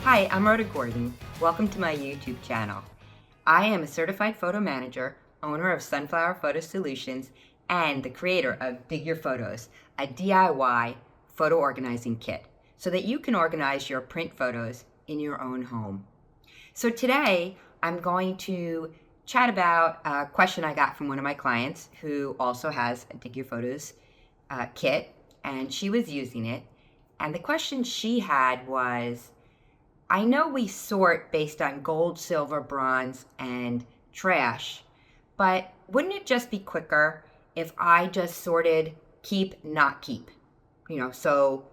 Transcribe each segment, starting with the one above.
Hi, I'm Rhoda Gordon. Welcome to my YouTube channel. I am a certified photo manager, owner of Sunflower Photo Solutions, and the creator of Dig Your Photos, a DIY photo organizing kit, so that you can organize your print photos in your own home. So today, I'm going to chat about a question I got from one of my clients who also has a Dig Your Photos kit, and she was using it. And the question she had was, I know we sort based on gold, silver, bronze, and trash, but wouldn't it just be quicker if I just sorted keep, not keep? So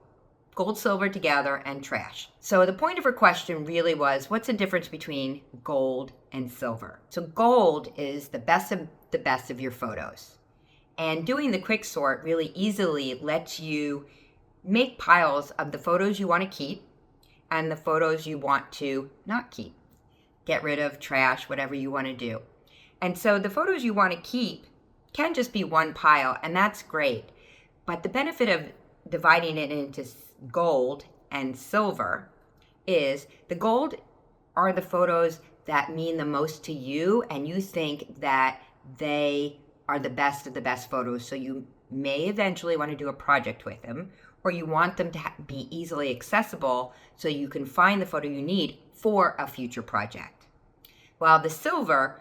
gold, silver together, and trash. So the point of her question really was, what's the difference between gold and silver? So gold is the best of your photos. And doing the quick sort really easily lets you make piles of the photos you want to keep and the photos you want to not keep. Get rid of trash, whatever you want to do. And so the photos you want to keep can just be one pile, and that's great. But the benefit of dividing it into gold and silver is the gold are the photos that mean the most to you, and you think that they are the best of the best photos, so you may eventually want to do a project with them, or you want them to be easily accessible so you can find the photo you need for a future project. While the silver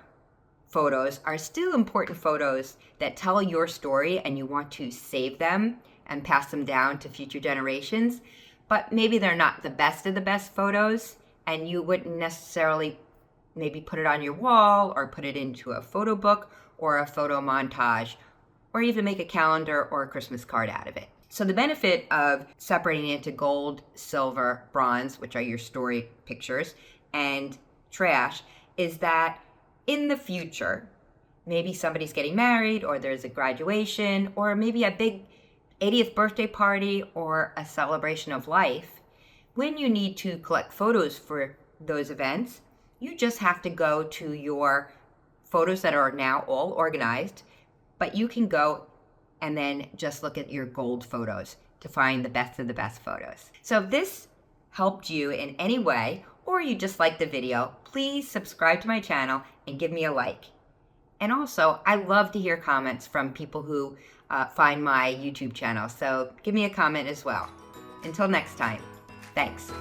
photos are still important photos that tell your story and you want to save them and pass them down to future generations, but maybe they're not the best of the best photos and you wouldn't necessarily maybe put it on your wall or put it into a photo book or a photo montage or even make a calendar or a Christmas card out of it. So the benefit of separating it into gold, silver, bronze, which are your story pictures, and trash, is that in the future, maybe somebody's getting married, or there's a graduation, or maybe a big 80th birthday party, or a celebration of life, when you need to collect photos for those events, you just have to go to your photos that are now all organized, but you can go and then just look at your gold photos to find the best of the best photos. So if this helped you in any way, or you just liked the video, please subscribe to my channel and give me a like. And also, I love to hear comments from people who find my YouTube channel, so give me a comment as well. Until next time, thanks.